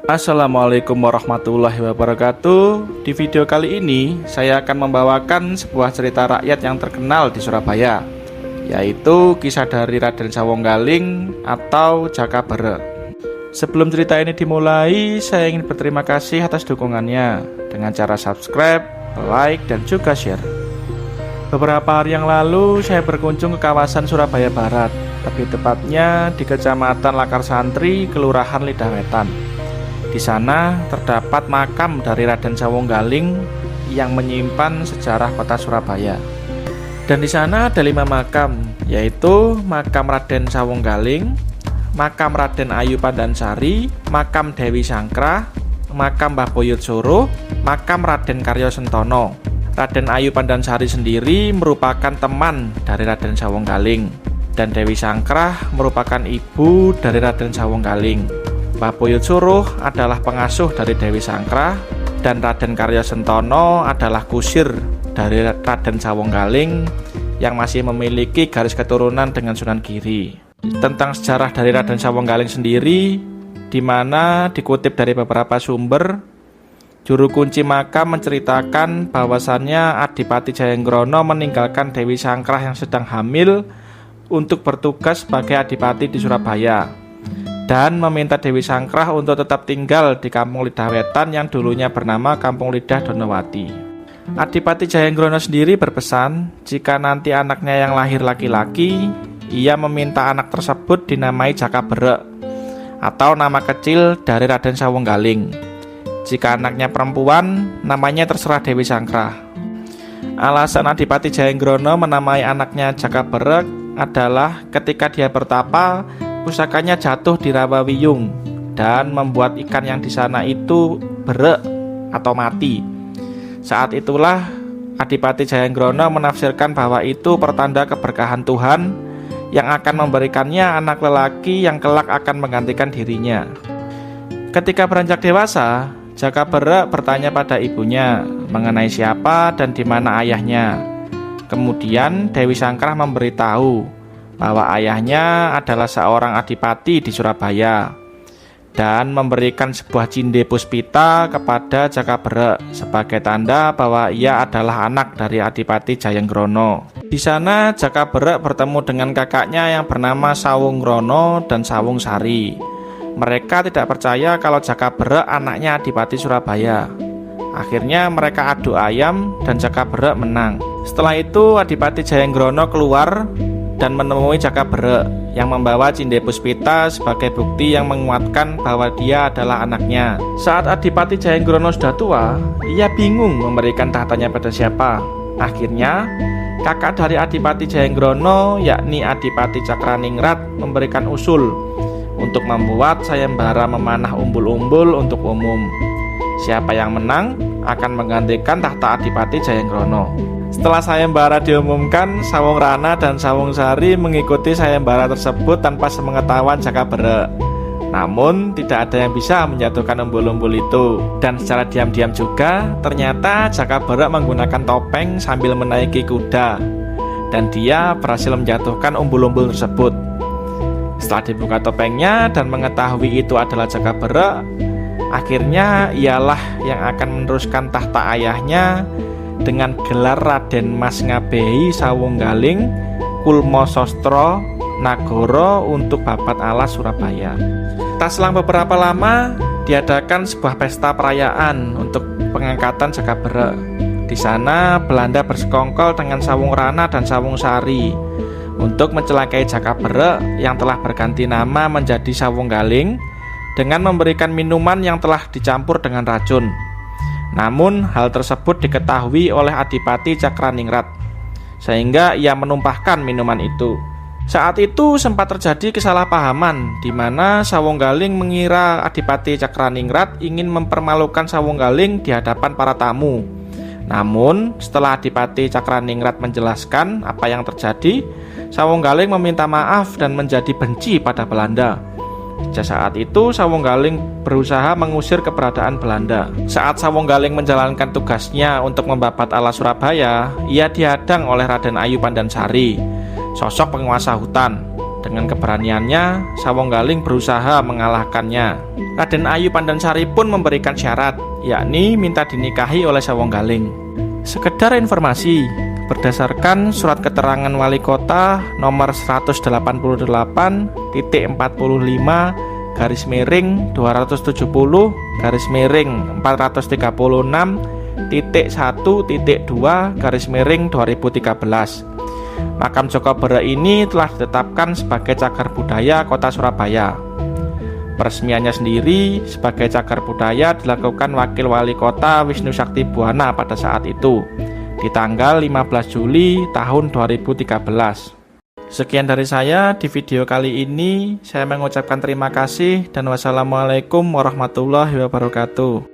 Assalamualaikum warahmatullahi wabarakatuh. Di video kali ini saya akan membawakan sebuah cerita rakyat yang terkenal di Surabaya, yaitu kisah dari Raden Sawonggaling atau Jaka Berek. Sebelum cerita ini dimulai, saya ingin berterima kasih atas dukungannya dengan cara subscribe, like, dan juga share. Beberapa hari yang lalu saya berkunjung ke kawasan Surabaya Barat, lebih tepatnya di Kecamatan Lakar Santri, Kelurahan Lidah Wetan. Di sana terdapat makam dari Raden Sawonggaling yang menyimpan sejarah kota Surabaya. Dan di sana ada 5 makam, yaitu makam Raden Sawonggaling, makam Raden Ayu Pandansari, makam Dewi Sangkrah, makam Mbah Boyotsoro, makam Raden Karyo Sentono. Raden Ayu Pandansari sendiri merupakan teman dari Raden Sawonggaling, dan Dewi Sangkrah merupakan ibu dari Raden Sawonggaling. Mbah Boyotsoro adalah pengasuh dari Dewi Sangkrah, dan Raden Karyo Sentono adalah kusir dari Raden Sawonggaling yang masih memiliki garis keturunan dengan Sunan Giri. Tentang sejarah dari Raden Sawonggaling sendiri, di mana dikutip dari beberapa sumber, juru kunci makam menceritakan bahwasannya Adipati Jayenggrono meninggalkan Dewi Sangkrah yang sedang hamil untuk bertugas sebagai adipati di Surabaya, dan meminta Dewi Sangkrah untuk tetap tinggal di Kampung Lidah Wetan yang dulunya bernama Kampung Lidah Donowati. Adipati Jayenggrono sendiri berpesan jika nanti anaknya yang lahir laki-laki, ia meminta anak tersebut dinamai Jaka Berek atau nama kecil dari Raden Sawonggaling. Jika anaknya perempuan, namanya terserah Dewi Sangkrah. Alasan Adipati Jayenggrono menamai anaknya Jaka Berek adalah ketika dia bertapa, pusakanya jatuh di Rawawiyung dan membuat ikan yang di sana itu berek atau mati. Saat itulah Adipati Jayenggrono menafsirkan bahwa itu pertanda keberkahan Tuhan yang akan memberikannya anak lelaki yang kelak akan menggantikan dirinya. Ketika beranjak dewasa, Jaka Berek bertanya pada ibunya mengenai siapa dan di mana ayahnya. Kemudian Dewi Sangkrah memberitahu bahwa ayahnya adalah seorang adipati di Surabaya dan memberikan sebuah cinde puspita kepada Jaka Berek sebagai tanda bahwa ia adalah anak dari Adipati Jayenggrono. Di sana Jaka Berek bertemu dengan kakaknya yang bernama Sawungrono dan Sawungsari. Mereka tidak percaya kalau Jaka Berek anaknya Adipati Surabaya. Akhirnya mereka adu ayam dan Jaka Berek menang. Setelah itu Adipati Jayenggrono keluar dan menemui Jaka Berek yang membawa cinde puspita sebagai bukti yang menguatkan bahwa dia adalah anaknya. Saat Adipati Jayenggrono sudah tua, ia bingung memberikan tahtanya pada siapa. Akhirnya kakak dari Adipati Jayenggrono, yakni Adipati Cakraningrat, memberikan usul untuk membuat sayembara memanah umbul-umbul untuk umum. Siapa yang menang akan menggantikan tahta Adipati Jayenggrono. Setelah sayembara diumumkan, Sawungrana dan Sawungsari mengikuti sayembara tersebut tanpa sepengetahuan Jaka Berek. Namun tidak ada yang bisa menjatuhkan umbul-umbul itu. Dan secara diam-diam juga ternyata Jaka Berek menggunakan topeng sambil menaiki kuda, dan dia berhasil menjatuhkan umbul-umbul tersebut. Setelah dibuka topengnya dan mengetahui itu adalah Jaka Berek, akhirnya ialah yang akan meneruskan tahta ayahnya dengan gelar Raden Mas Ngabehi Sawonggaling Kulmo Sostro Nagoro untuk Babat Alas Surabaya. Tak selang beberapa lama diadakan sebuah pesta perayaan untuk pengangkatan Jaka Berek. Di sana Belanda bersekongkol dengan Sawungrana dan Sawungsari untuk mencelakai Jaka Berek yang telah berganti nama menjadi Sawonggaling dengan memberikan minuman yang telah dicampur dengan racun. Namun hal tersebut diketahui oleh Adipati Cakraningrat, sehingga ia menumpahkan minuman itu. Saat itu sempat terjadi kesalahpahaman di mana Sawonggaling mengira Adipati Cakraningrat ingin mempermalukan Sawonggaling di hadapan para tamu. Namun setelah Adipati Cakraningrat menjelaskan apa yang terjadi, Sawonggaling meminta maaf dan menjadi benci pada Belanda. Sejak saat itu Sawonggaling berusaha mengusir keberadaan Belanda. Saat Sawonggaling menjalankan tugasnya untuk membabat alas Surabaya, ia dihadang oleh Raden Ayu Pandansari, sosok penguasa hutan. Dengan keberaniannya, Sawonggaling berusaha mengalahkannya. Raden Ayu Pandansari pun memberikan syarat, yakni minta dinikahi oleh Sawonggaling. Sekedar informasi, berdasarkan surat keterangan wali kota nomor 188.45 /436/436.1.2/2013. Makam Joko Bera ini telah ditetapkan sebagai cagar budaya Kota Surabaya. Peresmiannya sendiri sebagai cagar budaya dilakukan Wakil Wali Kota Wisnu Sakti Buwana pada saat itu, di tanggal 15 Juli tahun 2013. Sekian dari saya di video kali ini. Saya mengucapkan terima kasih dan wassalamualaikum warahmatullahi wabarakatuh.